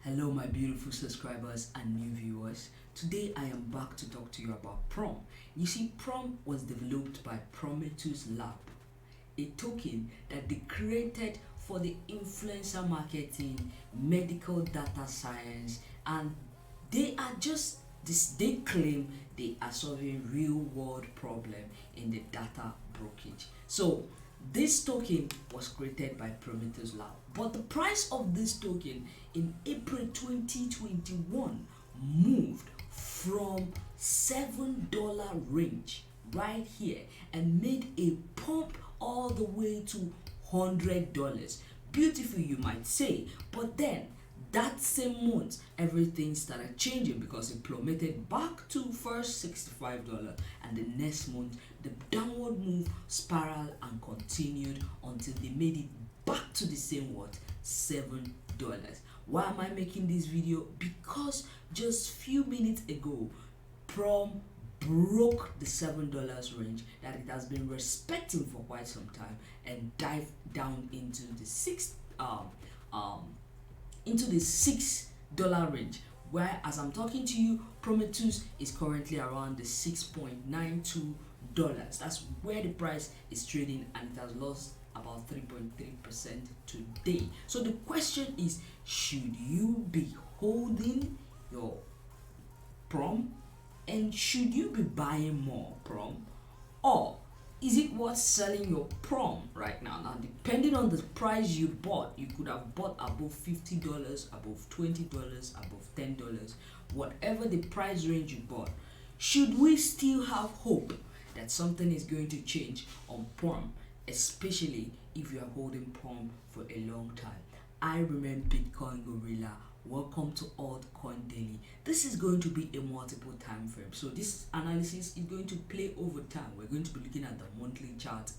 Hello my beautiful subscribers and new viewers. Today I am back to talk to you about PROM. You see, PROM was developed by Prometeus Lab, a token that they created for the influencer marketing, medical data science, and they are just this they claim they are solving real world problem in the data brokerage. So this token was created by Prometheus Lab, but the price of this token in April 2021 moved from $7 range right here and made a pump all the way to $100. Beautiful, you might say, but then that same month everything started changing because it plummeted back to first $65, and the next month the downward move spiraled and continued until they made it back to the same what, $7. Why am I making this video? Because just few minutes ago PROM broke the $7 range that it has been respecting for quite some time and dived down into the $6 range, where as I'm talking to you, Prometheus is currently around the $6.92. That's where the price is trading, and it has lost about 3.3% today. So the question is, should you be holding your PROM, and should you be buying more PROM, or is it worth selling your PROM right now? Now, depending on the price you bought, you could have bought above $50, above $20, above $10, whatever the price range you bought. Should we still have hope that something is going to change on PROM, especially if you are holding PROM for a long time? I remain Bitcoin Gorilla. Welcome to Altcoin Daily. This is going to be a multiple time frame, so this analysis is going to play over time. We're going to be looking at the monthly chart,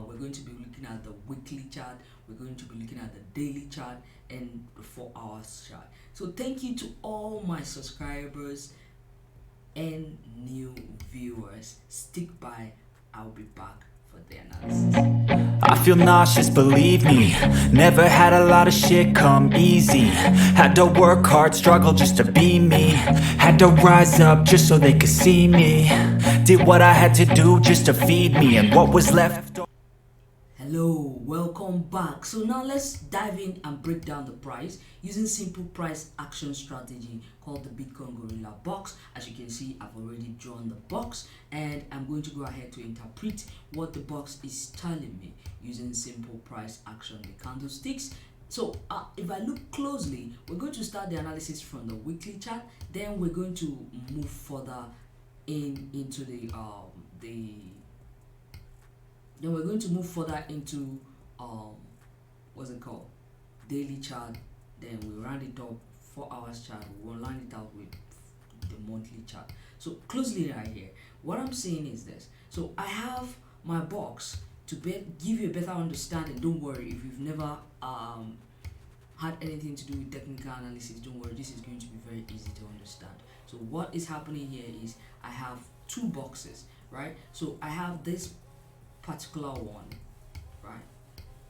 we're going to be looking at the weekly chart, we're going to be looking at the daily chart, and the 4 hours chart. So thank you to all my subscribers and new viewers. Stick by, I'll be back for the analysis. I feel nauseous, believe me. Never had a lot of shit come easy. Had to work hard, struggle just to be me. Had to rise up just so they could see me. Did what I had to do just to feed me, and what was left. Hello, welcome back. So now let's dive in and break down the price using simple price action strategy called the Bitcoin Gorilla box. As you can see, I've already drawn the box, and I'm going to go ahead to interpret what the box is telling me using simple price action, the candlesticks. So if I look closely, we're going to start the analysis from the weekly chart, then we're going to move further into then we're going to move further into what's it called, daily chart, then we round it up 4 hours chart, we'll line it out with the monthly chart. So closely right here, what I'm saying is this. So I have my box to give you a better understanding. Don't worry if you've never had anything to do with technical analysis, don't worry, this is going to be very easy to understand. So what is happening here is I have two boxes, right? So I have this particular one, right,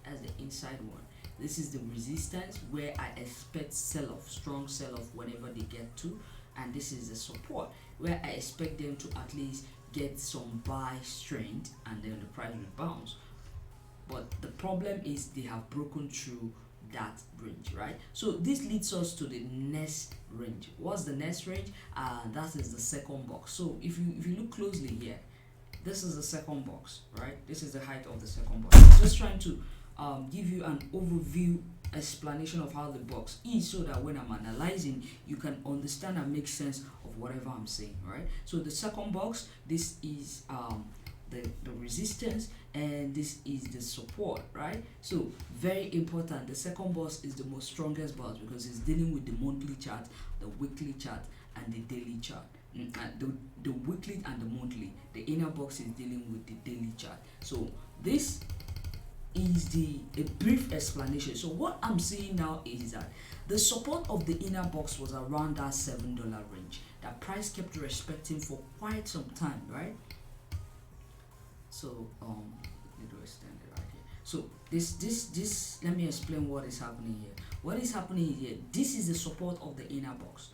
as the inside one. This is the resistance where I expect sell-off, strong sell-off whenever they get to, and this is the support where I expect them to at least get some buy strength and then the price rebounds. But the problem is they have broken through that range, right? So this leads us to the next range. What's the next range? That is the second box. So if you look closely here, this is the second box, right? This is the height of the second box. I'm just trying to give you an overview explanation of how the box is, so that when I'm analyzing, you can understand and make sense of whatever I'm saying, right? So the second box, this is the resistance, and this is the support, right? So very important, the second box is the most strongest box because it's dealing with the monthly chart, the weekly chart, and the daily chart. The weekly and the monthly. The inner box is dealing with the daily chart. So this is a brief explanation. So what I'm saying now is that the support of the inner box was around that $7 range that price kept respecting for quite some time, right? So let me extend it right here. So this let me explain what is happening here. what is happening here? This is the support of the inner box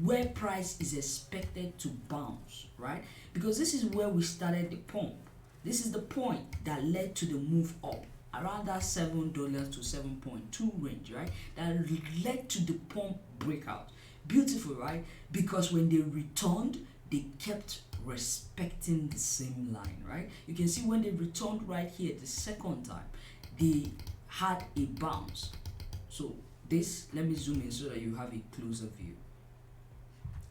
where price is expected to bounce, right? Because this is where we started the pump. This is the point that led to the move up around that $7 to 7.2 range, right? That led to the pump breakout. Beautiful, right? Because when they returned, they kept respecting the same line, right? You can see when they returned right here the second time, they had a bounce. So this, let me zoom in so that you have a closer view.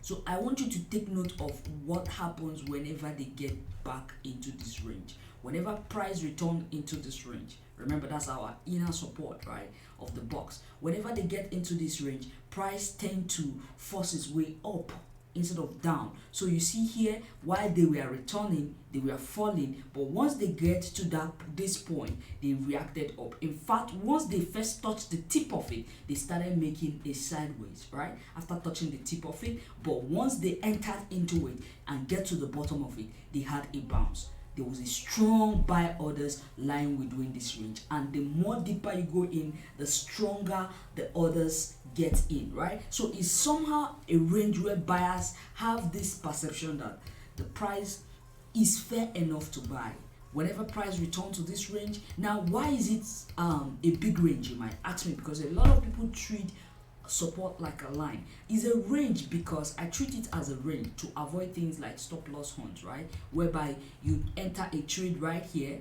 So I want you to take note of what happens whenever they get back into this range. Whenever price return into this range, remember that's our inner support, right, of the box. Whenever they get into this range, price tend to force its way up instead of down. So you see here, while they were returning, they were falling, but once they get to this point, they reacted up. In fact, once they first touched the tip of it, they started making a sideways, right, after touching the tip of it. But once they entered into it and get to the bottom of it, they had a bounce. There was a strong buy orders lying within this range, and the more deeper you go in, the stronger the orders get in, right? So it's somehow a range where buyers have this perception that the price is fair enough to buy. Whenever price returns to this range, now why is it a big range, you might ask me? Because a lot of people treat support like a line. Is a range because I treat it as a range to avoid things like stop loss hunts, right, whereby you enter a trade right here,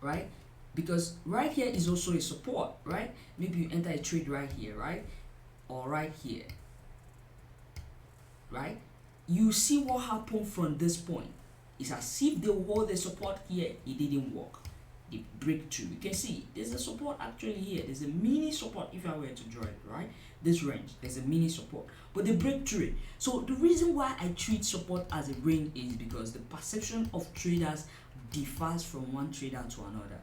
right, because right here is also a support, right? Maybe you enter a trade right here, right, or right here, right? You see what happened from this point. It's as if they hold the support here, it didn't work. The breakthrough, you can see there's a support actually here. There's a mini support if I were to draw it, right? This range, there's a mini support, but the breakthrough. So the reason why I treat support as a range is because the perception of traders differs from one trader to another.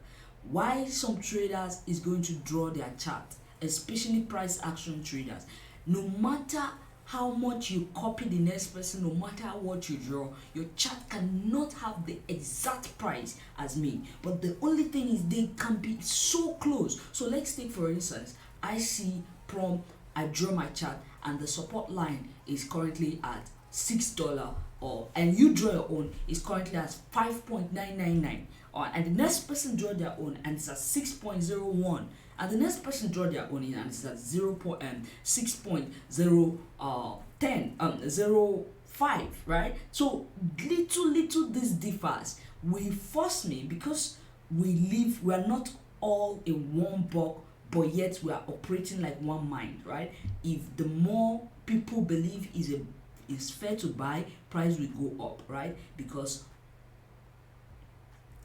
Why some traders is going to draw their chart, especially price action traders, no matter how much you copy the next person, no matter what you draw, your chart cannot have the exact price as me. But the only thing is they can be so close. So let's take for instance, I see PROM, I draw my chart, and the support line is currently at $6, and you draw your own, is currently at 5.999, and the next person draw their own and it's at 6.01. And the next person draw their own in and it's at 0.6.005, right? So little this differs. We force me because we are not all in one bulk, but yet we are operating like one mind, right? If the more people believe is fair to buy, price will go up, right? Because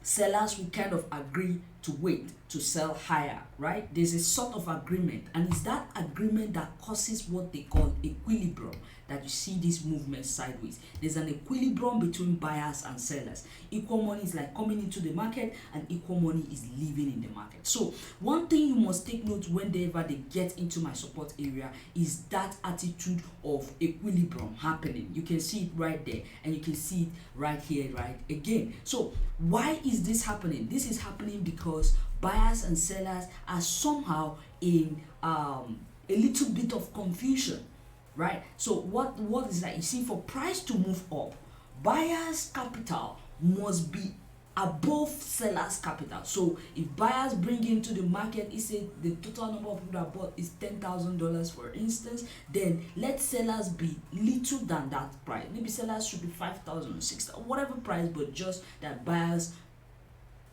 sellers will kind of agree to wait to sell higher, right? There's a sort of agreement, and it's that agreement that causes what they call equilibrium, that you see this movement sideways. There's an equilibrium between buyers and sellers. Equal money is like coming into the market and equal money is leaving in the market. So one thing you must take note whenever they get into my support area is that attitude of equilibrium happening. You can see it right there and you can see it right here, right again. So why is this happening? This is happening because buyers and sellers are somehow in a little bit of confusion, right? So what is that? You see, for price to move up, buyers' capital must be above sellers' capital. So if buyers bring into the market, is say the total number of people that bought is $10,000 for instance, then let sellers be little than that price. Maybe sellers should be 5,000 or 6,000, whatever price, but just that buyers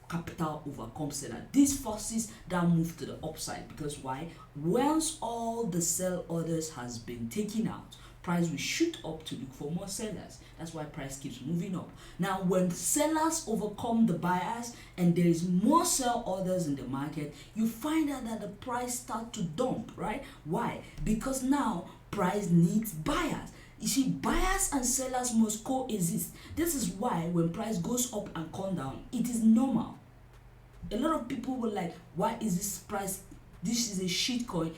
capital overcome seller. This forces that move to the upside, because why? Once all the sell orders has been taken out, price will shoot up to look for more sellers. That's why price keeps moving up. Now when sellers overcome the buyers and there is more sell orders in the market, you find out that the price start to dump, right? Why? Because now price needs buyers. You see, buyers and sellers must coexist. This is why when price goes up and come down, it is normal. A lot of people were like, why is this price? This is a shit coin.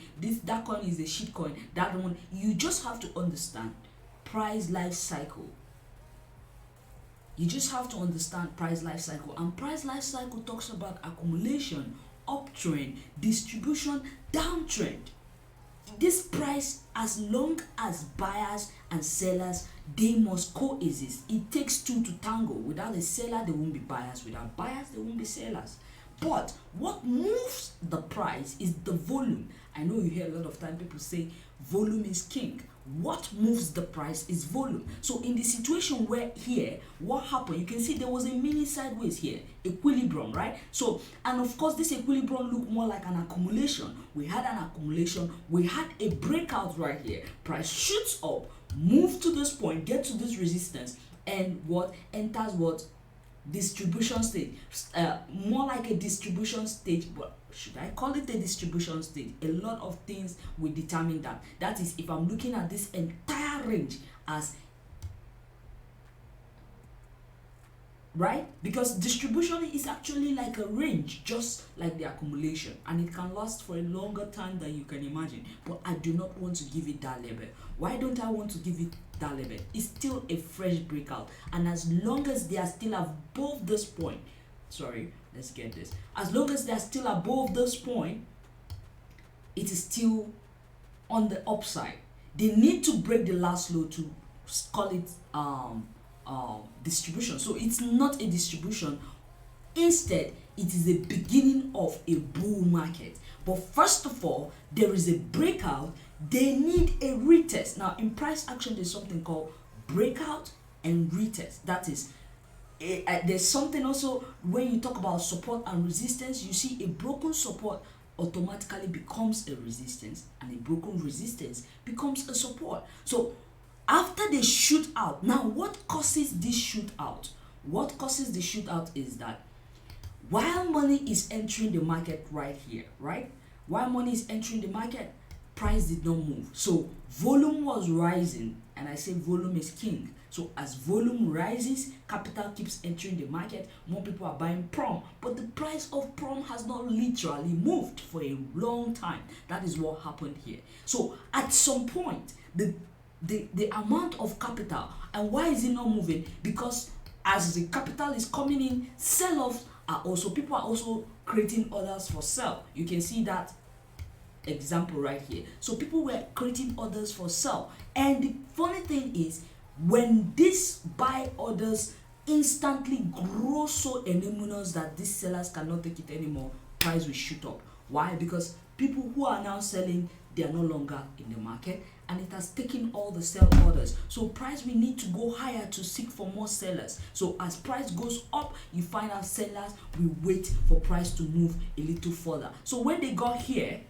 That coin is a shit coin. That one. You just have to understand price life cycle. You just have to understand price life cycle. And price life cycle talks about accumulation, uptrend, distribution, downtrend. this price, as long as buyers and sellers, they must coexist. It takes two to tango. Without a seller, there won't be buyers. Without buyers, there won't be sellers. But what moves the price is the volume. I know you hear a lot of time people say volume is king. What moves the price is volume. So in the situation where here, what happened, you can see there was a mini sideways here, equilibrium, right? So, and of course this equilibrium looked more like an accumulation. We had an accumulation, we had a breakout right here. Price shoots up, move to this point, get to this resistance, and what enters what? Distribution stage. More like a distribution stage, but should I call it a distribution stage? A lot of things will determine that. That is, if I'm looking at this entire range as, right? Because distribution is actually like a range, just like the accumulation, and it can last for a longer time than you can imagine. But I do not want to give it that label. Why don't I want to give it that label? It's still a fresh breakout, and as long as they are still above this point, let's get this. As long as they are still above this point, it is still on the upside. They need to break the last low to call it distribution. So it's not a distribution. Instead, it is a beginning of a bull market. But first of all, there is a breakout. They need a retest. Now, in price action, there's something called breakout and retest. That is, there's something also when you talk about support and resistance. You see, a broken support automatically becomes a resistance, and a broken resistance becomes a support. So after they shoot out, now what causes this shootout? What causes the shootout is that while money is entering the market right here, right? While money is entering the market, price did not move. So volume was rising, and I say volume is king. So as volume rises, capital keeps entering the market, more people are buying PROM, but the price of PROM has not literally moved for a long time. That is what happened here. So at some point, the amount of capital, and why is it not moving? Because as the capital is coming in, sell-offs are also, people are also creating orders for sell. You can see that example right here. So people were creating orders for sell, and the funny thing is, when these buy orders instantly grow so enormous that these sellers cannot take it anymore, price will shoot up. Why? Because people who are now selling, they are no longer in the market, and it has taken all the sell orders. So price will need to go higher to seek for more sellers. So as price goes up, you find out sellers will wait for price to move a little further. So when they got here,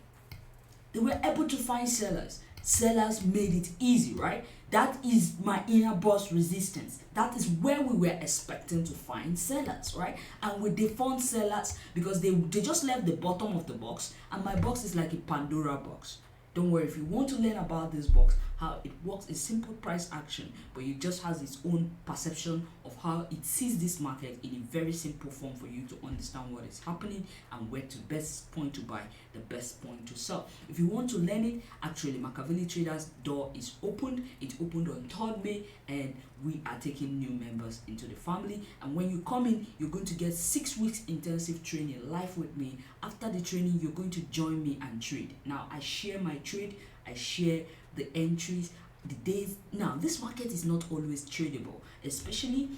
they were able to find sellers. Sellers made it easy, right? That is my inner boss resistance. That is where we were expecting to find sellers, right? And they found sellers because they just left the bottom of the box, and my box is like a Pandora box. Don't worry, if you want to learn about this box, how it works, a simple price action, but it just has its own perception of how it sees this market in a very simple form for you to understand what is happening and where to best point to buy, the best point to sell. If you want to learn it, actually Makaveli Traders door is opened. It opened on 3rd May, and we are taking new members into the family. And when you come in, you're going to get 6 weeks intensive training live with me. After the training, you're going to join me and trade. Now I share my trade, I share the entries, the days. Now this market is not always tradable, especially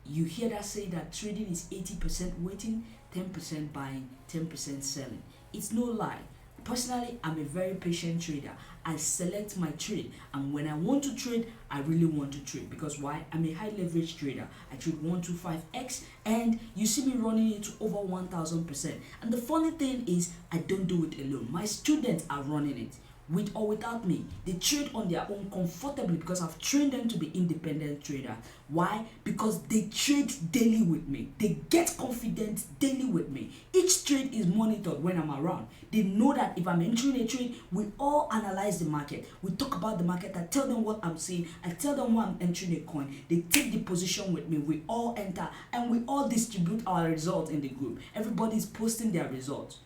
you hear that say that trading is 80% waiting, 10% buying, 10% selling. It's no lie. Personally, I'm a very patient trader. I select my trade, and when I want to trade, I really want to trade. Because why? I'm a high leverage trader. I trade 125x, and you see me running it to over 1000%. And the funny thing is, I don't do it alone. My students are running it. With or without me, they trade on their own comfortably because I've trained them to be independent trader. Why? Because they trade daily with me. They get confident daily with me. Each trade is monitored when I'm around. They know that if I'm entering a trade, we all analyze the market. We talk about the market. I tell them what I'm seeing. I tell them when I'm entering a coin. They take the position with me. We all enter, and we all distribute our results in the group. Everybody is posting their results.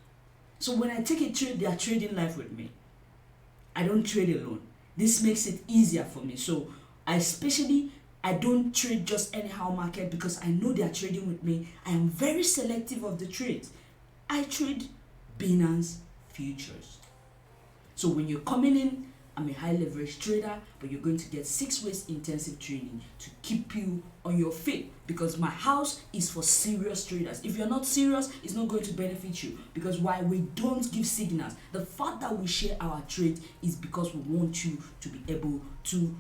So when I take a trade, they are trading live with me. I don't trade alone. This makes it easier for me. So I don't trade just anyhow market because I know they are trading with me. I am very selective of the trades. I trade Binance futures. So when you're coming in, I'm a high leverage trader, but you're going to get 6 weeks intensive training to keep you on your feet, because my house is for serious traders. If you're not serious, it's not going to benefit you, because why? We don't give signals. The fact that we share our trade is because we want you to be able to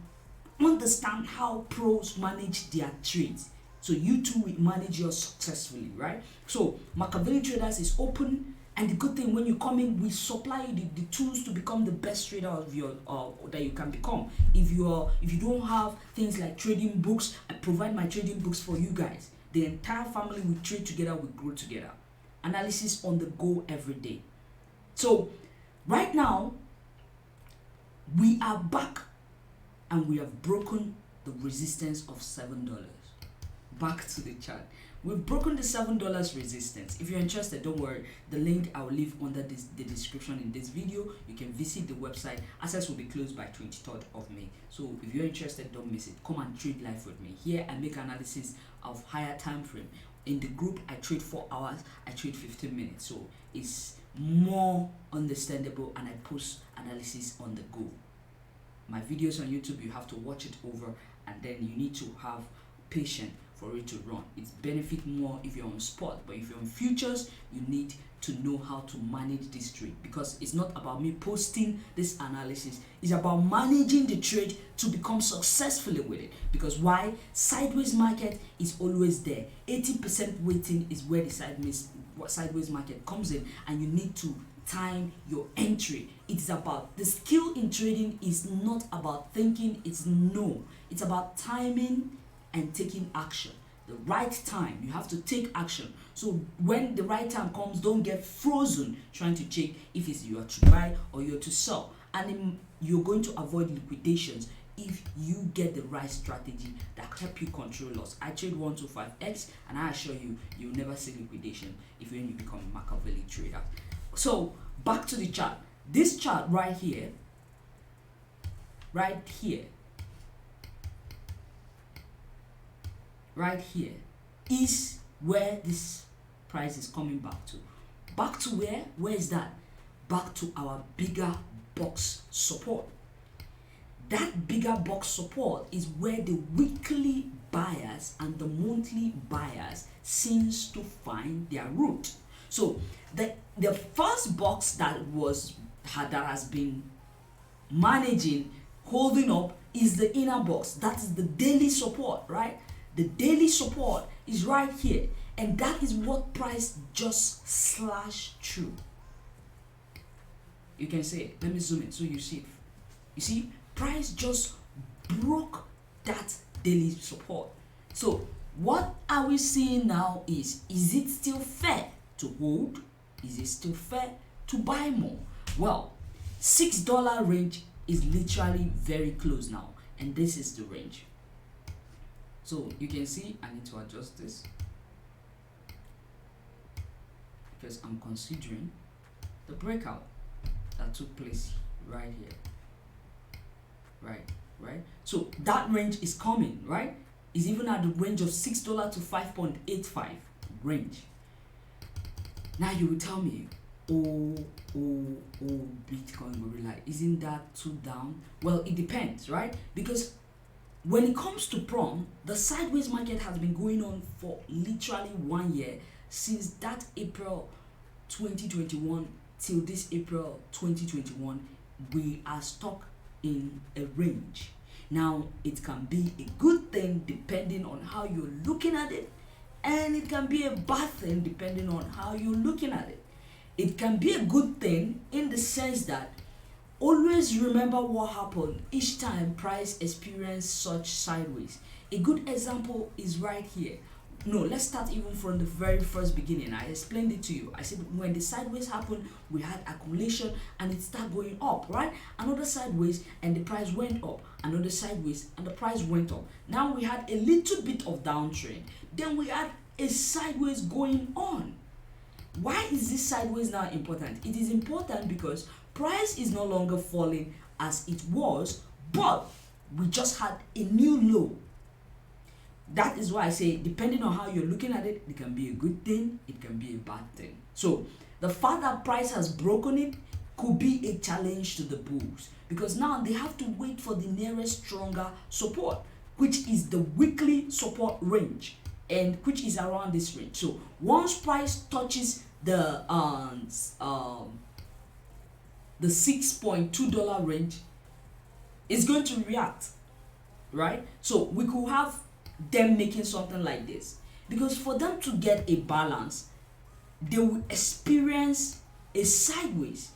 understand how pros manage their trades, so you too will manage yours successfully, right? So Makaveli Traders is open. And the good thing, when you come in, we supply you the tools to become the best trader of your that you can become. If you don't have things like trading books, I provide my trading books for you guys. The entire family will trade together, we grow together. Analysis on the go every day. So right now, we are back and we have broken the resistance of $7. Back to the chart. We've broken the $7 resistance. If you're interested, don't worry. The link I will leave under the description in this video. You can visit the website. Access will be closed by 23rd of May. So if you're interested, don't miss it. Come and trade live with me. Here I make analysis of higher time frame. In the group, I trade 4 hours. I trade 15 minutes. So it's more understandable, and I post analysis on the go. My videos on YouTube, you have to watch it over, and then you need to have patience for it to run. It's benefit more if you're on spot, but if you're on futures, you need to know how to manage this trade, because it's not about me posting this analysis, it's about managing the trade to become successfully with it. Because why? Sideways market is always there. 80% waiting is where the sideways market comes in, and you need to time your entry. It's about the skill in trading is not about thinking, it's about timing and taking action. The right time, you have to take action. So when the right time comes, don't get frozen trying to check if it's you are to buy or you're to sell. And you're going to avoid liquidations if you get the right strategy that help you control loss. I trade 125x, and I assure you, you'll never see liquidation if you become a Makaveli trader. So back to the chart. This chart right here is where this price is coming back to. Back to where? Where is that? Back to our bigger box support. That bigger box support is where the weekly buyers and the monthly buyers seems to find their route. So the first box that has been managing, holding up, is the inner box. That is the daily support, right? The daily support is right here, and that is what price just slashed through. You can see it. Let me zoom in so you see it. You see, price just broke that daily support. So what are we seeing now is it still fair to hold? Is it still fair to buy more? Well, $6 range is literally very close now, and this is the range. So you can see I need to adjust this because I'm considering the breakout that took place right here. Right. So that range is coming, right? It's even at the range of $6 to 5.85 range. Now you will tell me, oh, Bitcoin gorilla, isn't that too down? Well, it depends, right? Because when it comes to PROM, the sideways market has been going on for literally 1 year, since that April 2021 till this April 2021. We are stuck in a range. Now, it can be a good thing depending on how you're looking at it, and it can be a bad thing depending on how you're looking at it. It can be a good thing in the sense that always remember what happened each time price experienced such sideways. A good example is right here. No, let's start even from the very first beginning. I explained it to you. I said when the sideways happened, we had accumulation and it started going up, right? Another sideways and the price went up. Another sideways and the price went up. Now we had a little bit of downtrend. Then we had a sideways going on. Why is this sideways now important? It is important because price is no longer falling as it was, but we just had a new low. That is why I say, depending on how you're looking at it, it can be a good thing, it can be a bad thing. So the fact that price has broken it could be a challenge to the bulls, because now they have to wait for the nearest stronger support, which is the weekly support range, and which is around this range. So once price touches the $6.2 range, it's going to react, right? So we could have them making something like this, because for them to get a balance, they will experience a sideways.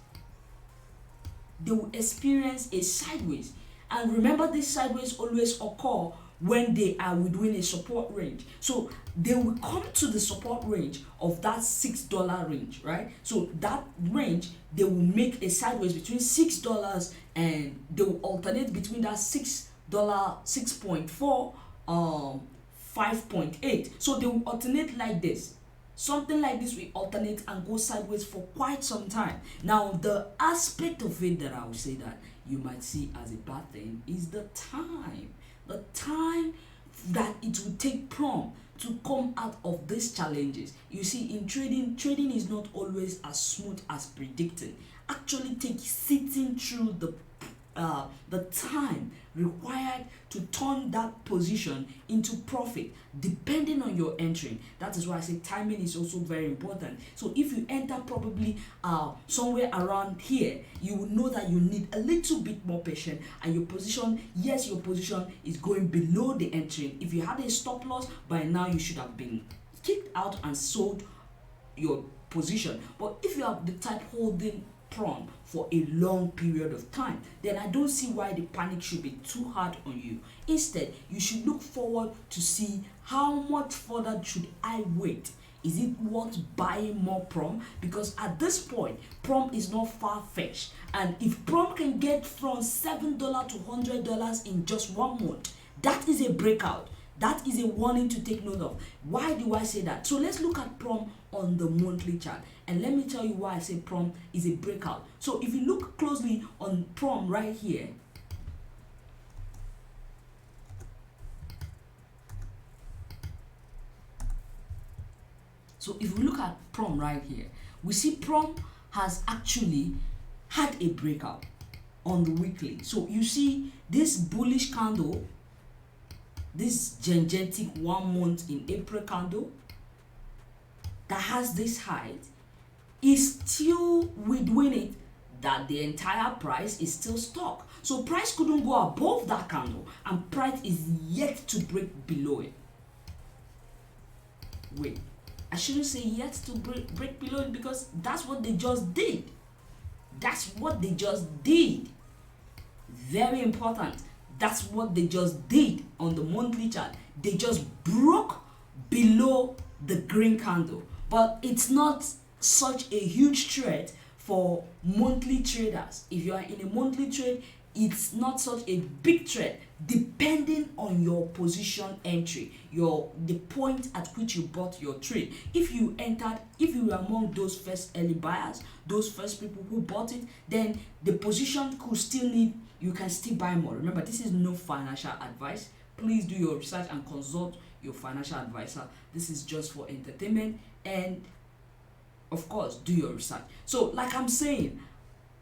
They will experience a sideways. And remember, this sideways always occur when they are within a support range. So they will come to the support range of that $6 range, right? So that range, they will make a sideways between $6 and they will alternate between that $6, 6.4, 5.8. So they will alternate like this. Something like this will alternate and go sideways for quite some time. Now, the aspect of it that I would say that you might see as a bad thing is the time. The time that it will take PROM to come out of these challenges. You see, in trading is not always as smooth as predicting. Actually takes sitting through the time required to turn that position into profit, depending on your entry. That is why I say timing is also very important. So if you enter probably somewhere around here, you will know that you need a little bit more patience, and your position, yes, your position is going below the entry. If you had a stop loss, by now you should have been kicked out and sold your position. But if you are the type holding PROM for a long period of time, then I don't see why the panic should be too hard on you. Instead, you should look forward to see how much further should I wait. Is it worth buying more PROM? Because at this point, PROM is not far-fetched, and if PROM can get from $7 to $100 in just 1 month, that is a breakout. That is a warning to take note of. Why do I say that? So let's look at PROM on the monthly chart, and let me tell you why I say PROM is a breakout. So if you look closely on PROM right here, we see PROM has actually had a breakout on the weekly. So you see this bullish candle, this gigantic 1 month in April candle that has this height is still within it, that the entire price is still stuck. So price couldn't go above that candle, and price is yet to break below it. Wait, I shouldn't say yet to break below it, because that's what they just did. That's what they just did. Very important. That's what they just did on the monthly chart. They just broke below the green candle. But it's not such a huge threat for monthly traders. If you are in a monthly trade, it's not such a big threat, depending on your position entry, the point at which you bought your trade. If you were among those first early buyers, those first people who bought it, then the position could still need, you can still buy more. Remember, this is no financial advice. Please do your research and consult your financial advisor. This is just for entertainment, and of course, do your research. So like I'm saying,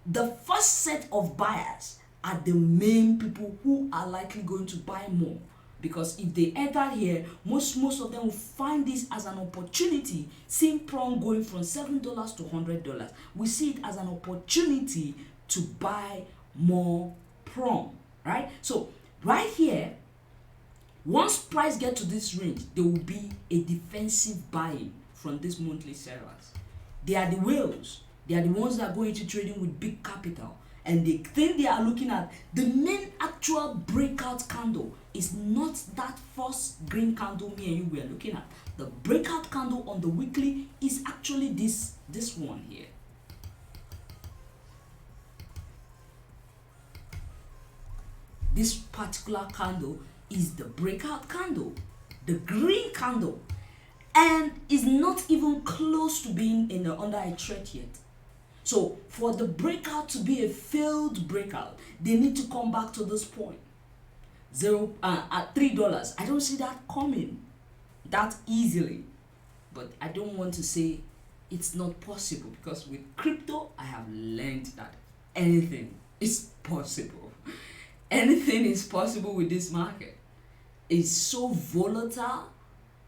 the first set of buyers are the main people who are likely going to buy more, because if they enter here, most of them will find this as an opportunity. Seeing PROM going from $7 to $100, we see it as an opportunity to buy more PROM, right? So right here, once price get to this range, there will be a defensive buying from these monthly sellers. They are the whales. They are the ones that go into trading with big capital, and they think they are looking at the main actual breakout candle. Is not that first green candle me and you were looking at. The breakout candle on the weekly is actually this one here. This particular candle is the breakout candle, the green candle, and is not even close to being under a threat yet. So for the breakout to be a failed breakout, they need to come back to this point, at $3. I don't see that coming that easily, but I don't want to say It's not possible, because with crypto, I have learned that anything is possible. Anything is possible with this market. It's so volatile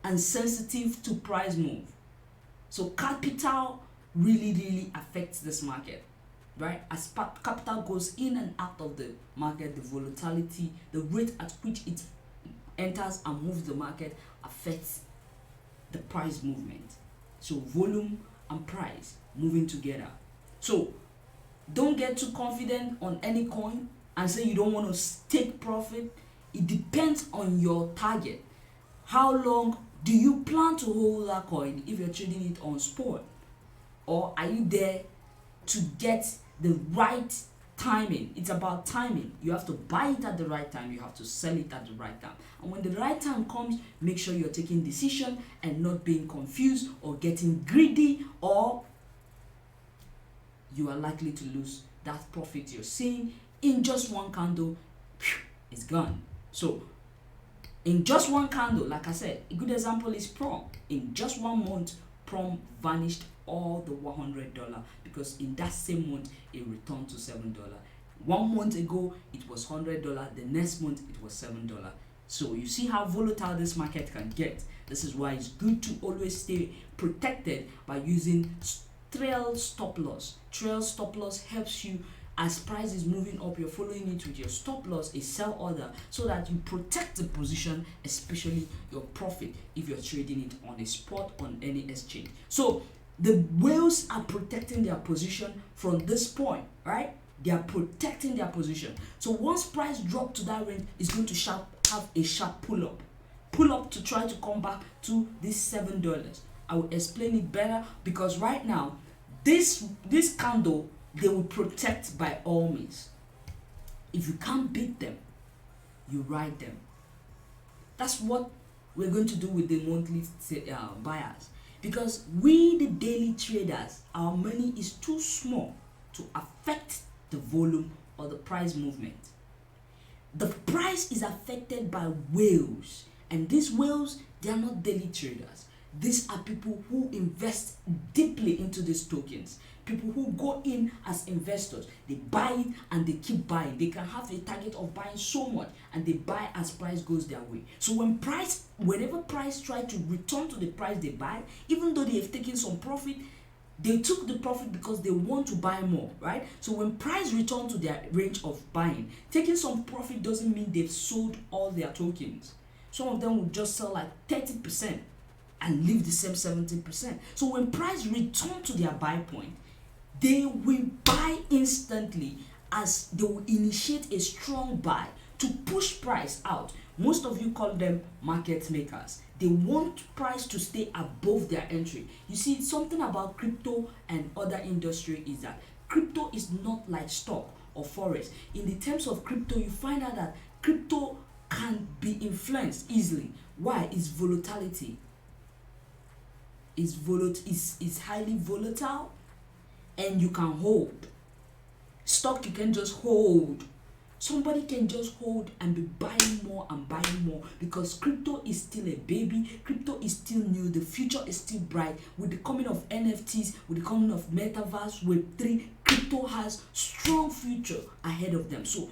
and sensitive to price move. So capital really affects this market, right? As capital goes in and out of the market, the volatility, the rate at which it enters and moves the market affects the price movement. So volume and price moving together. So don't get too confident on any coin and say you don't want to take profit. It depends on your target. How long do you plan to hold that coin if you're trading it on spot? Or are you there to get the right timing? It's about timing. You have to buy it at the right time. You have to sell it at the right time. And when the right time comes, make sure you're taking decision and not being confused or getting greedy, or you are likely to lose that profit you're seeing in just one candle. It's gone. So in just one candle, like I said, a good example is PROM. In just 1 month, PROM vanished all the $100, because in that same month it returned to $7. 1 month ago it was $100, the next month it was $7. So you see how volatile this market can get. This is why it's good to always stay protected by using trail stop loss. Trail stop loss helps you. As price is moving up, you're following it with your stop loss, a sell order, so that you protect the position, especially your profit if you're trading it on a spot on any exchange. So the whales are protecting their position from this point, right? They are protecting their position. So once price drop to that range, it's going to have a sharp pull up to try to come back to this $7. I will explain it better, because right now this candle, they will protect by all means. If you can't beat them, you ride them. That's what we're going to do with the monthly buyers, because we, the daily traders, our money is too small to affect the volume or the price movement. The price is affected by whales, and these whales, they are not daily traders. These are people who invest deeply into these tokens. People who go in as investors, they buy it and they keep buying. They can have a target of buying so much, and they buy as price goes their way. So whenever price try to return to the price they buy, even though they have taken some profit, they took the profit because they want to buy more, right? So when price return to their range of buying, taking some profit doesn't mean they've sold all their tokens. Some of them will just sell like 30% and leave the same 70%. So when price return to their buy point, they will buy instantly, as they will initiate a strong buy to push price out. Most of you call them market makers. They want price to stay above their entry. You see, something about crypto and other industry is that crypto is not like stock or forex. In the terms of crypto, you find out that crypto can be influenced easily. Why? It's volatility. It's highly volatile, and you can hold. Stock you can just hold. Somebody can just hold and be buying more and buying more, because crypto is still a baby. Crypto is still new. The future is still bright. With the coming of NFTs, with the coming of metaverse, Web3, crypto has strong future ahead of them. So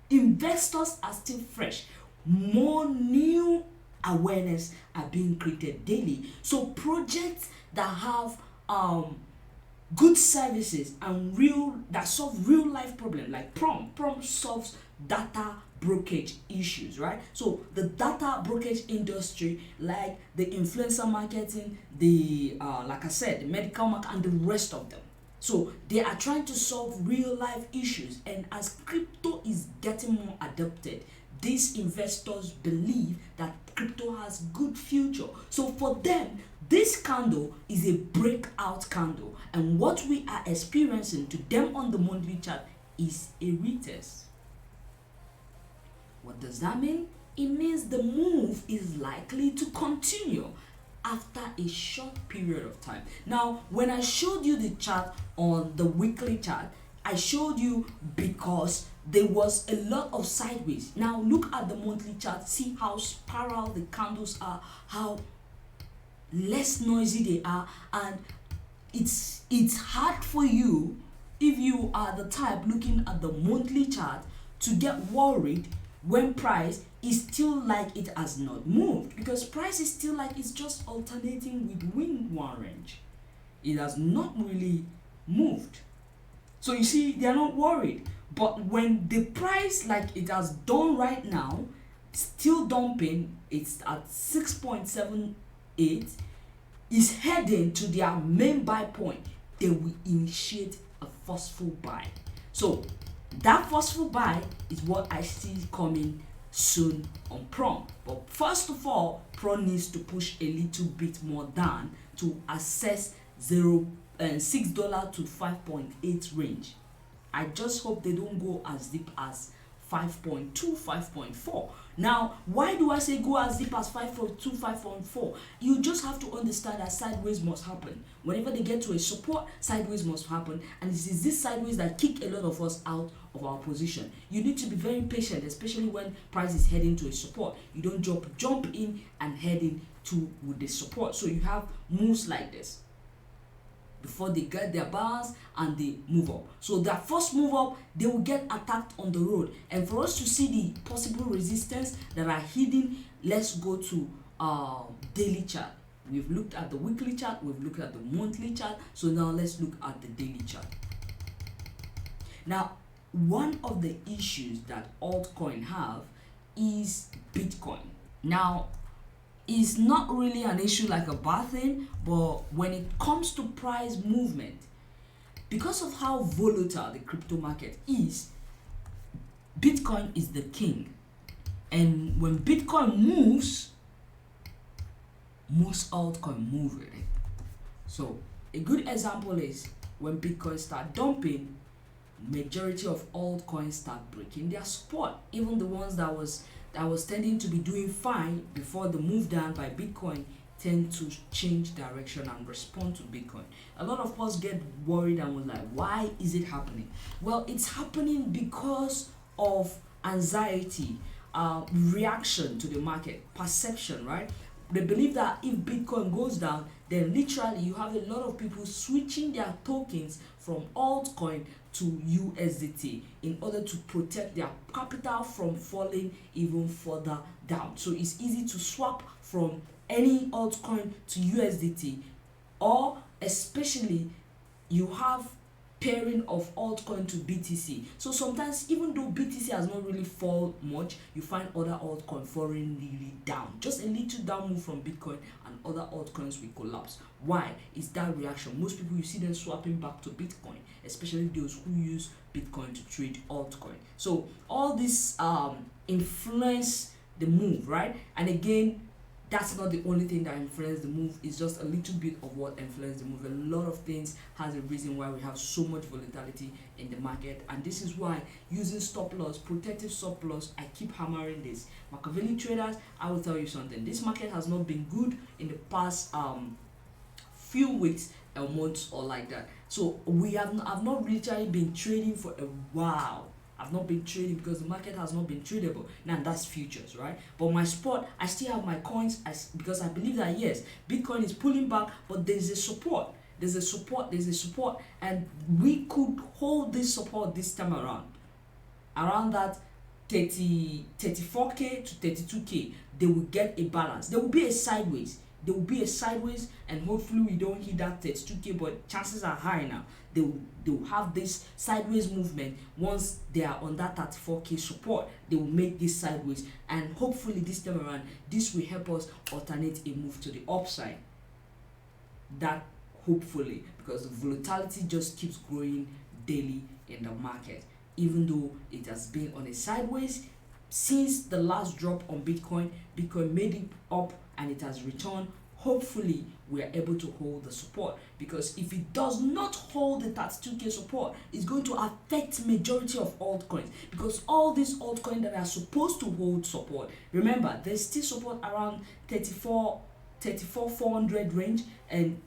investors are still fresh. More new awareness are being created daily. So projects that have good services and that solve real life problems, like PROM solves data brokerage issues, right? So the data brokerage industry, like the influencer marketing, the like I said, the medical market, and the rest of them. So they are trying to solve real life issues, and as crypto is getting more adopted, these investors believe that crypto has good future. So for them, this candle is a breakout candle, and what we are experiencing to them on the monthly chart is a retest. What does that mean? It means the move is likely to continue after a short period of time. Now, when I showed you the chart on the weekly chart, I showed you because there was a lot of sideways. Now look at the monthly chart, see how spiral the candles are, how less noisy they are, and it's hard for you, if you are the type looking at the monthly chart, to get worried when price is still like it has not moved, because price is still like it's just alternating within one range. It has not really moved. So you see, they are not worried. But when the price, like it has done right now, still dumping, it's at 6.78, is heading to their main buy point, they will initiate a forceful buy. So that forceful buy is what I see coming soon on PROM. But first of all, PROM needs to push a little bit more down to assess $6 to 5.8 range. I just hope they don't go as deep as 5.2, 5.4. Now, why do I say go as deep as 5.2, 5.4? You just have to understand that sideways must happen. Whenever they get to a support, sideways must happen. And it is this sideways that kick a lot of us out of our position. You need to be very patient, especially when price is heading to a support. You don't jump in and heading to with the support. So you have moves like this before they get their balance and they move up. So that first move up, they will get attacked on the road. And for us to see the possible resistance that are hidden, let's go to daily chart. We've looked at the weekly chart, we've looked at the monthly chart, so now let's look at the daily chart. Now, one of the issues that altcoin have is Bitcoin. Now, it's not really an issue like a bad thing, but when it comes to price movement, because of how volatile the crypto market is, Bitcoin is the king. And when Bitcoin moves, most altcoin move with it. So a good example is when Bitcoin start dumping, majority of altcoins start breaking their support. Even the ones that was tending to be doing fine before the move down by Bitcoin tend to change direction and respond to Bitcoin. A lot of us get worried and was like, why is it happening? Well, it's happening because of anxiety, reaction to the market, perception, right? They believe that if Bitcoin goes down, then literally you have a lot of people switching their tokens from altcoin to USDT in order to protect their capital from falling even further down. So it's easy to swap from any altcoin to USDT, or especially you have pairing of altcoin to BTC. So sometimes, even though BTC has not really fallen much, you find other altcoin falling really down. Just a little down move from Bitcoin and other altcoins will collapse. Why? It's that reaction. Most people, you see them swapping back to Bitcoin, especially those who use Bitcoin to trade altcoin. So all this influence the move, right? And again, that's not the only thing that influences the move. It's just a little bit of what influences the move. A lot of things has a reason why we have so much volatility in the market, and this is why using stop loss, protective stop loss, I keep hammering this. Makaveli traders, I will tell you something. This market has not been good in the past few weeks or months or like that. So I've not literally been trading for a while. I've not been trading because the market has not been tradable. Now that's futures, right? But my spot, I still have my coins because I believe that yes, Bitcoin is pulling back, but there's a support. There's a support, and we could hold this support this time around that 34k to 32k. They will get a balance. There will be a sideways. And hopefully we don't hit that 32k, but chances are high now. They will have this sideways movement. Once they are on that 34k support, they will make this sideways, and hopefully this time around, this will help us alternate a move to the upside. That hopefully, because the volatility just keeps growing daily in the market, even though it has been on a sideways since the last drop on Bitcoin made it up and it has returned. Hopefully we are able to hold the support, because if it does not hold the 32k support, it's going to affect majority of altcoins, because all these altcoins that are supposed to hold support, remember there's still support around 34,400 range and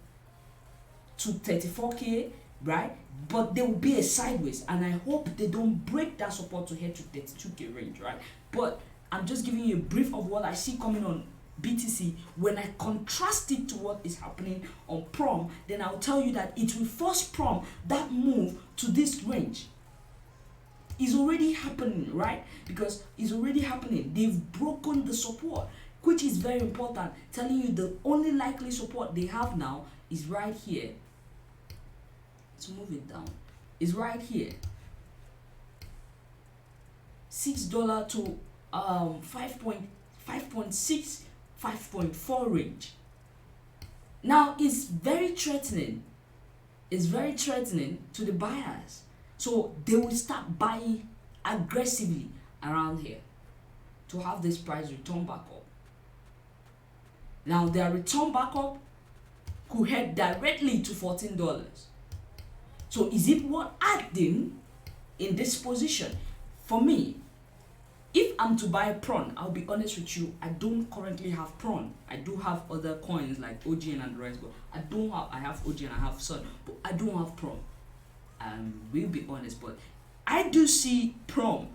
to 34k, right? But there will be a sideways, and I hope they don't break that support to head to 32k range, right? But I'm just giving you a brief of what I see coming on BTC, when I contrast it to what is happening on PROM, then I'll tell you that it will force PROM that move to this range. It's already happening, right? Because it's already happening. They've broken the support, which is very important. Telling you the only likely support they have now is right here. Let's move it down. It's right here. $6 to 5.6, 5.4 range. Now it's very threatening. It's very threatening to the buyers. So they will start buying aggressively around here to have this price return back up. Now their return back up could head directly to $14. So is it worth acting in this position? For me, if I'm to buy PROM, I'll be honest with you, I don't currently have PROM. I do have other coins like OGN and the rest, but I have OGN, I have Sun, but I don't have PROM. We'll be honest, but I do see PROM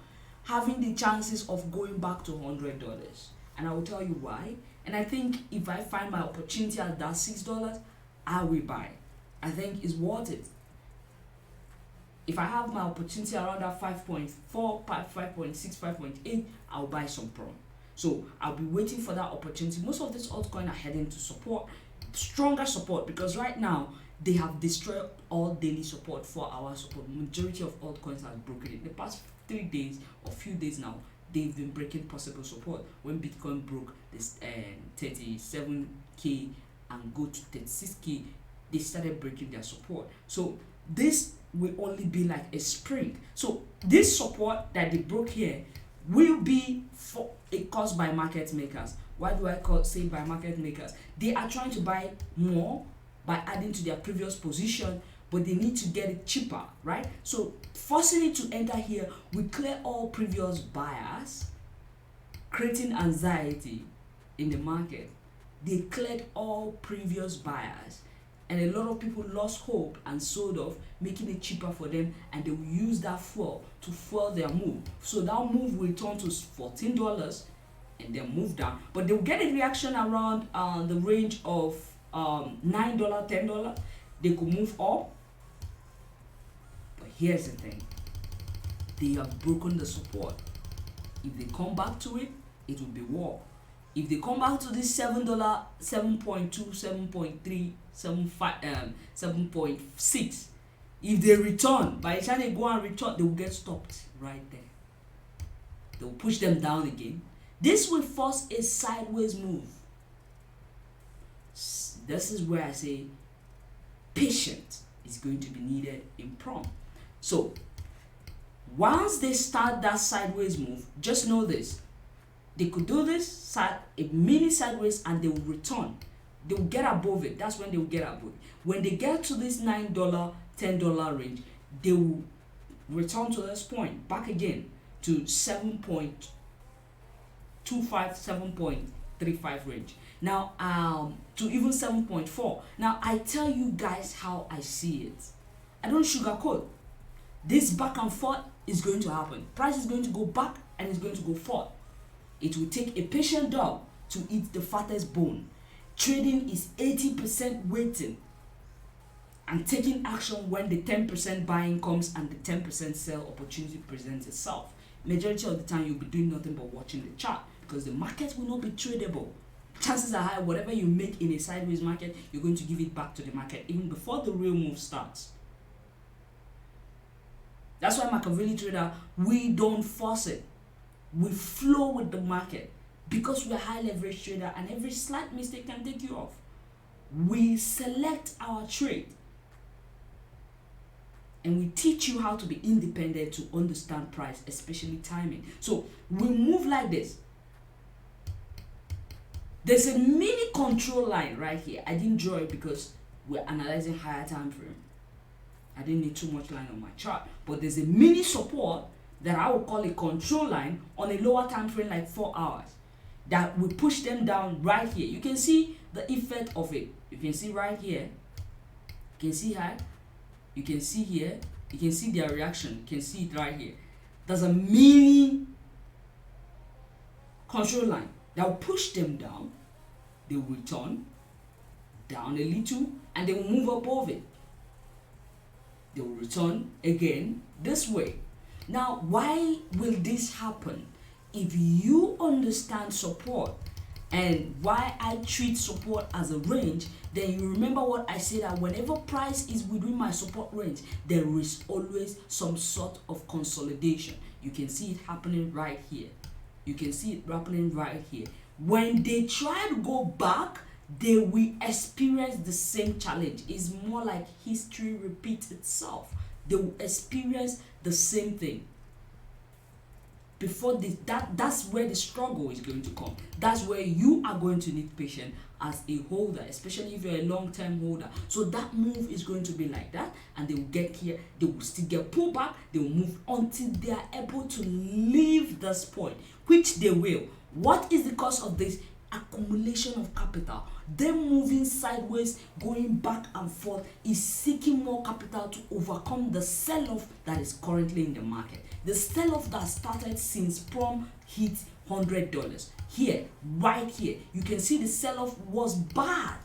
having the chances of going back to $100, and I will tell you why. And I think if I find my opportunity at that $6, I will buy. I think it's worth it. If I have my opportunity around that 5.4, 5.6, 5.8, I'll buy some PROM. So I'll be waiting for that opportunity. Most of these altcoins are heading to support, stronger support, because right now they have destroyed all daily support, 4 hour support. Majority of altcoins have broken it. The past 3 days or few days now, they've been breaking possible support. When Bitcoin broke this 37k and go to 36k, they started breaking their support. So this will only be like a spring. So this support that they broke here will be caused by market makers. Why do I say by market makers? They are trying to buy more by adding to their previous position, but they need to get it cheaper, right? So forcing it to enter here will clear all previous buyers, creating anxiety in the market. They cleared all previous buyers, and a lot of people lost hope and sold off, making it cheaper for them, and they will use that fuel to fuel their move. So that move will turn to $14 and then move down, but they'll get a reaction around the range of $9, $10. They could move up, but here's the thing: they have broken the support. If they come back to it, it will be war. If they come back to this $7, 7.2, 7.3, 7.5, 7.6, if they return, by the time they go and return, they will get stopped right there. They will push them down again. This will force a sideways move. This is where I say patience is going to be needed in PROM. So once they start that sideways move, just know this: they could do this a mini sideways and they will return. They will get above it. That's when they will get above it. When they get to this $9, $10 range, they will return to this point back again to 7.25, 7.35 range. Now to even 7.4. Now I tell you guys how I see it. I don't sugarcoat. This back and forth is going to happen. Price is going to go back and it's going to go forth. It will take a patient dog to eat the fattest bone. Trading is 80% waiting and taking action when the 10% buying comes and the 10% sell opportunity presents itself. Majority of the time you'll be doing nothing but watching the chart, because the market will not be tradable. Chances are high whatever you make in a sideways market, you're going to give it back to the market even before the real move starts. That's why Makaveli trader, we don't force it. We flow with the market, because we're a high leverage trader and every slight mistake can take you off. We select our trade and we teach you how to be independent to understand price, especially timing. So we move like this. There's a mini control line right here. I didn't draw it because we're analyzing higher time frame. I didn't need too much line on my chart, but there's a mini support that I will call a control line on a lower time frame, like 4 hours, that will push them down right here. You can see the effect of it. You can see right here. You can see high. You can see here. You can see their reaction. You can see it right here. There's a mini control line that will push them down they will return down a little and they will move above it. They will return again this way. Now, why will this happen? If you understand support and why I treat support as a range, then you remember what I said, that whenever price is within my support range, there is always some sort of consolidation. You can see it happening right here. You can see it happening right here. When they try to go back, they will experience the same challenge. It's more like history repeats itself. They will experience the same thing. Before this, that's where the struggle is going to come. That's where you are going to need patience as a holder, especially if you're a long-term holder. So that move is going to be like that, and they will get here, they will still get pulled back, they will move until they are able to leave this point, which they will. What is the cause of this? Accumulation of capital. Them moving sideways, going back and forth, is seeking more capital to overcome the sell-off that is currently in the market. The sell-off that started since PROM hit $100. Here, right here, you can see the sell-off was bad.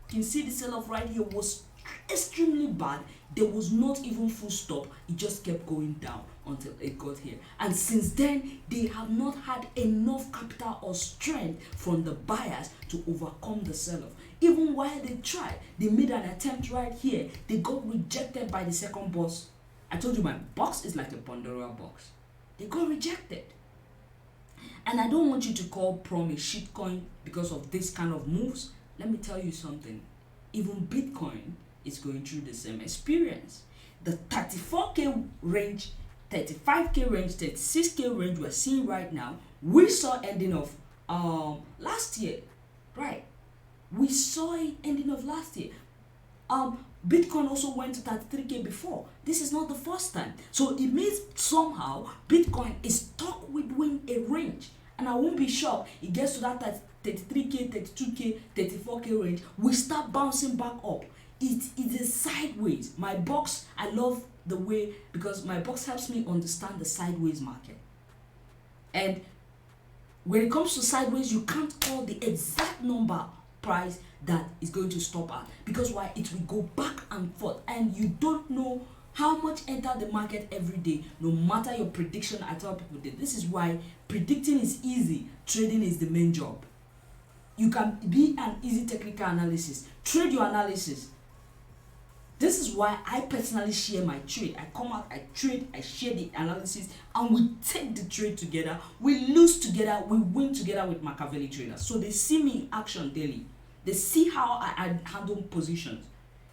You can see the sell-off right here was extremely bad. There was not even full stop. It just kept going down until it got here. And since then, they have not had enough capital or strength from the buyers to overcome the sell-off. Even while they tried, they made an attempt right here. They got rejected by the second box. I told you my box is like a Pandora box. They got rejected. And I don't want you to call PROM a shitcoin because of this kind of moves. Let me tell you something. Even Bitcoin is going through the same experience. The 34K range, 35K range, 36K range we're seeing right now, we saw ending of last year, right? We saw it ending of last year. Bitcoin also went to 33K before. This is not the first time. So it means somehow Bitcoin is stuck within a range. And I won't be shocked it gets to that 33K, 32K, 34K range. We start bouncing back up. It is sideways. My box, I love the way, because my box helps me understand the sideways market. And when it comes to sideways, you can't call the exact number price that is going to stop at, because why? It will go back and forth, and you don't know how much enter the market every day, no matter your prediction. I tell people that this is why predicting is easy, trading is the main job. You can be an easy technical analysis, trade your analysis. This is why I personally share my trade. I come out, I trade, I share the analysis, and we take the trade together. We lose together, we win together with Makaveli traders. So they see me in action daily. They see how I handle positions.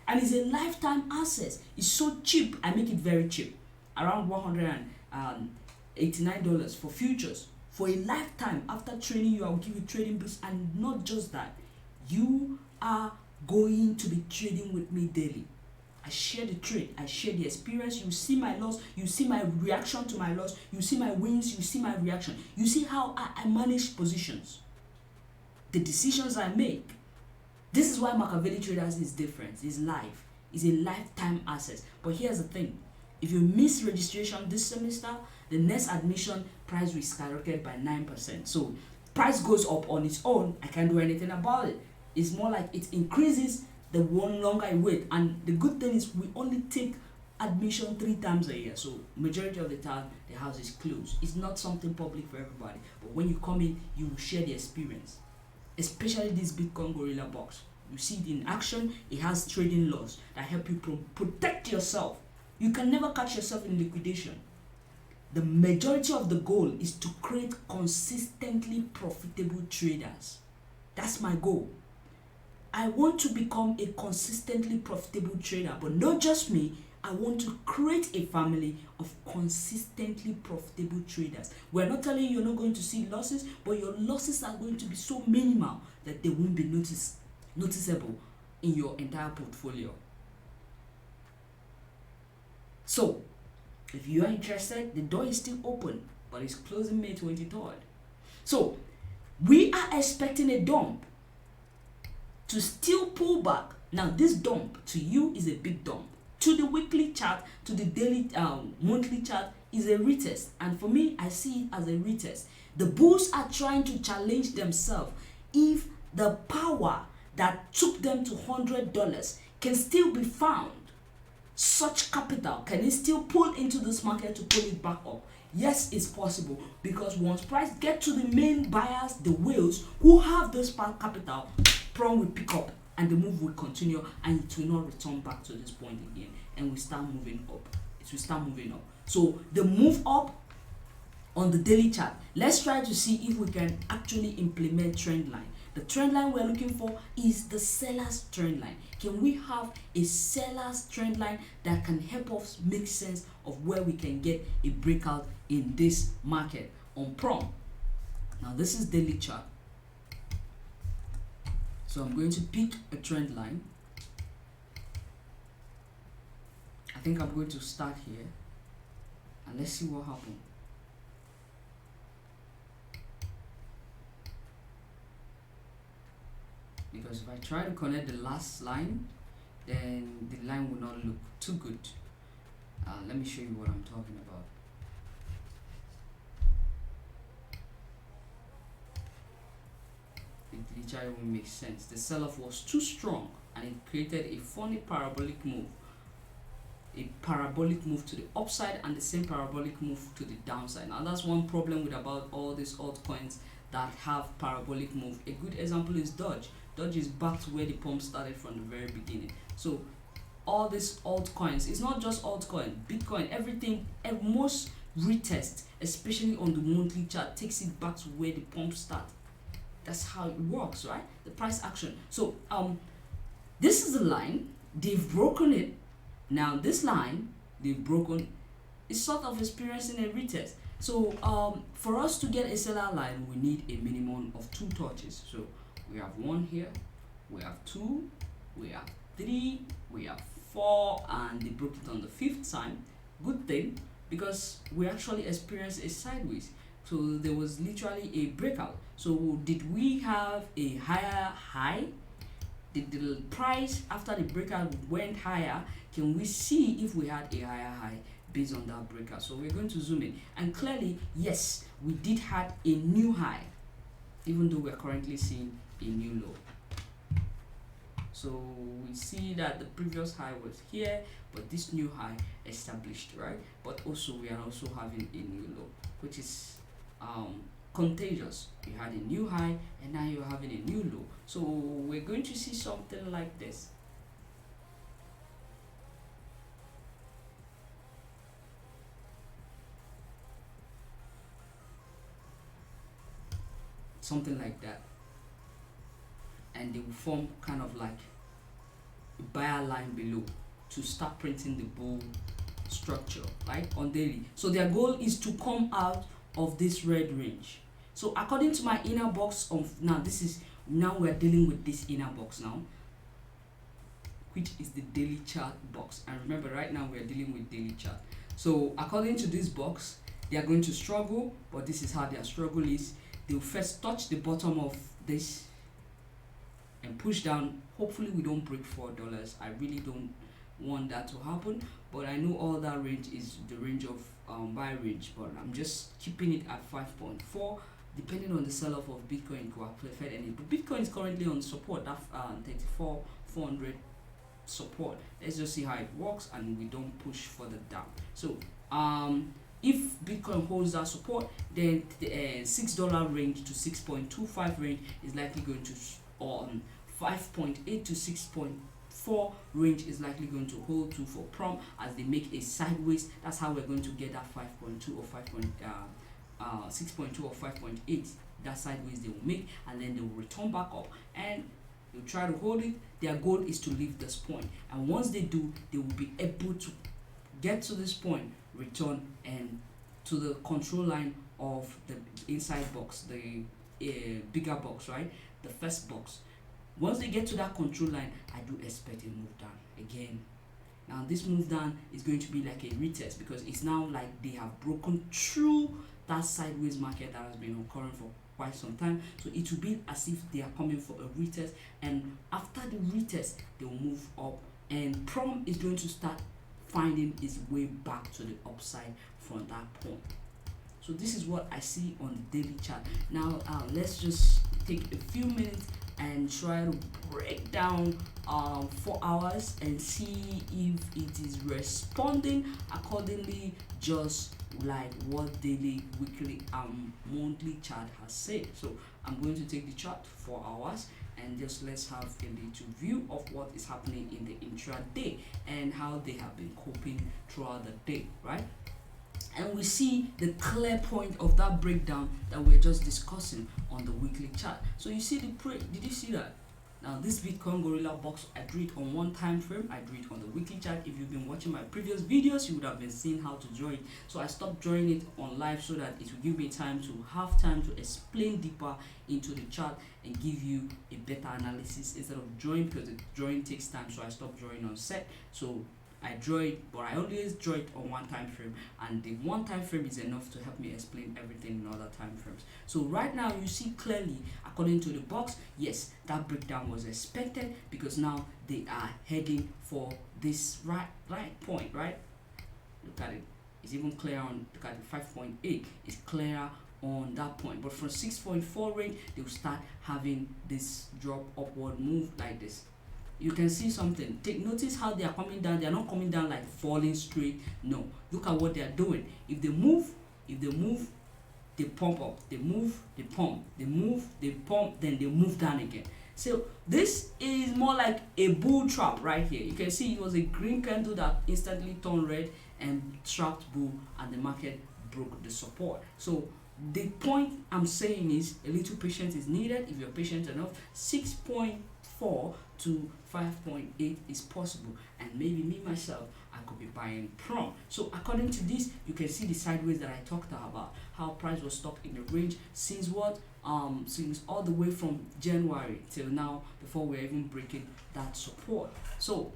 And it's a lifetime access. It's so cheap. I make it very cheap. Around $189 for futures. For a lifetime, after training you, I will give you trading boost. And not just that, you are going to be trading with me daily. I share the trade, I share the experience. You see my loss, you see my reaction to my loss, you see my wins, you see my reaction. You see how I manage positions, the decisions I make. This is why Makaveli Traders is different. It's live. It's a lifetime access. But here's the thing. If you miss registration this semester, the next admission price will skyrocket by 9%. So price goes up on its own. I can't do anything about it. It's more like it increases the one longer I wait. And the good thing is we only take admission 3 times a year. So majority of the time the house is closed. It's not something public for everybody. But when you come in, you will share the experience. Especially this Bitcoin Gorilla box. You see it in action. It has trading laws that help you protect yourself. You can never catch yourself in liquidation. The majority of the goal is to create consistently profitable traders. That's my goal. I want to become a consistently profitable trader, but not just me. I want to create a family of consistently profitable traders. We're not telling you you're not going to see losses, but your losses are going to be so minimal that they won't be noticeable in your entire portfolio. So, if you are interested, the door is still open, but it's closing May 23rd. So, we are expecting a dump to still pull back. Now, this dump to you is a big dump. To the weekly chart, to the daily, monthly chart is a retest. And for me, I see it as a retest. The bulls are trying to challenge themselves. If the power that took them to $100 can still be found. Such capital, can it still pull into this market to pull it back up? Yes, it's possible, because once price get to the main buyers, the whales who have this capital, PROM will pick up and the move will continue, and it will not return back to this point again, and we start moving up. It will start moving up. So the move up on the daily chart, let's try to see if we can actually implement trend line. The trend line we're looking for is the seller's trend line. Can we have a seller's trend line that can help us make sense of where we can get a breakout in this market on PROM? Now this is daily chart. So I'm going to pick a trend line. I think I'm going to start here and let's see what happens. Because if I try to connect the last line, then the line will not look too good. Let me show you what I'm talking about. It literally won't make sense. The sell-off was too strong and it created a funny parabolic move. A parabolic move to the upside and the same parabolic move to the downside. Now that's one problem with about all these altcoins that have parabolic move. A good example is Doge. Doge is back to where the pump started from the very beginning. So all these altcoins, it's not just altcoin, Bitcoin, everything, most retest, especially on the monthly chart, takes it back to where the pump started. That's how it works, right? The price action. So this is the line, they've broken it. Now this line they've broken is sort of experiencing a retest. So for us to get a seller line, we need a minimum of 2 touches. So we have 1 here, we have 2, we have 3, we have 4, and they broke it on the 5th time. Good thing, because we actually experienced a sideways. So there was literally a breakout. So did we have a higher high? Did the price after the breakout went higher? Can we see if we had a higher high based on that breakout? So we're going to zoom in, and clearly yes, we did have a new high, even though we're currently seeing a new low. So we see that the previous high was here, but this new high established, right? But also we are also having a new low, which is contagious. You had a new high and now you're having a new low. So we're going to see something like this. Something like that, and they will form kind of like a buyer line below to start printing the bull structure, right, on daily. So their goal is to come out of this red range. So according to my inner box of now we're dealing with this inner box now, which is the daily chart box. And remember, right now we're dealing with daily chart. So according to this box, they are going to struggle, but this is how their struggle is. They'll first touch the bottom of this and push down. Hopefully we don't break $4. I really don't want that to happen, but I know all that range is the range of buy range, but I'm just keeping it at 5.4. Depending on the sell-off of Bitcoin, it could have preferred any, but Bitcoin is currently on support, that 34,400 support. Let's just see how it works, and we don't push further down. So if Bitcoin holds that support, then the $6 range to 6.25 range is likely going to 5.8 to 6.4 range is likely going to hold to for PROM as they make a sideways. That's how we're going to get that 5.2 or 6.2 or 5.8. That sideways they will make, and then they will return back up and they'll try to hold it. Their goal is to leave this point, and once they do, they will be able to get to this point, return and to the control line of the inside box, the bigger box, right, the first box. Once they get to that control line, I do expect a move down again. Now this move down is going to be like a retest, because it's now like they have broken through that sideways market that has been occurring for quite some time. So it will be as if they are coming for a retest, and after the retest they will move up, and PROM is going to start finding its way back to the upside from that point. So this is what I see on the daily chart. Now let's just take a few minutes and try to break down 4 hours and see if it is responding accordingly, just like what daily, weekly, monthly chart has said. So I'm going to take the chart 4 hours and just let's have a little view of what is happening in the intraday and how they have been coping throughout the day, right? And we see the clear point of that breakdown that we're just discussing on the weekly chart. So you see did you see that? Now this Bitcoin Gorilla box, I drew it on one time frame, I drew it on the weekly chart. If you've been watching my previous videos, you would have been seeing how to draw it. So I stopped drawing it on live so that it will give me time to explain deeper into the chart and give you a better analysis instead of drawing, because the drawing takes time. So I stopped drawing on set. So I draw it, but I always draw it on one time frame, and the one time frame is enough to help me explain everything in other time frames. So right now you see clearly, according to the box, yes, that breakdown was expected, because now they are heading for this right point, right? Look at it, it's even clear on, look at the 5.8, it's clearer on that point, but from 6.4 range they will start having this drop upward move like this. You can see something. Take notice how they are coming down. They are not coming down like falling straight. No, look at what they are doing. If they move, they pump up. They move, they pump. They move, they pump, then they move down again. So this is more like a bull trap right here. You can see it was a green candle that instantly turned red and trapped bull, and the market broke the support. So the point I'm saying is a little patience is needed. If you're patient enough, 6.4 to 5.8 is possible, and maybe me myself, I could be buying PROM. So according to this, you can see the sideways that I talked about, how price was stuck in the range since what since all the way from January till now, before we're even breaking that support. So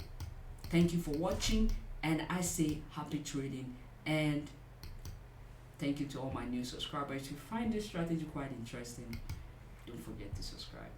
thank you for watching, and I say happy trading, and thank you to all my new subscribers. If you find this strategy quite interesting, don't forget to subscribe.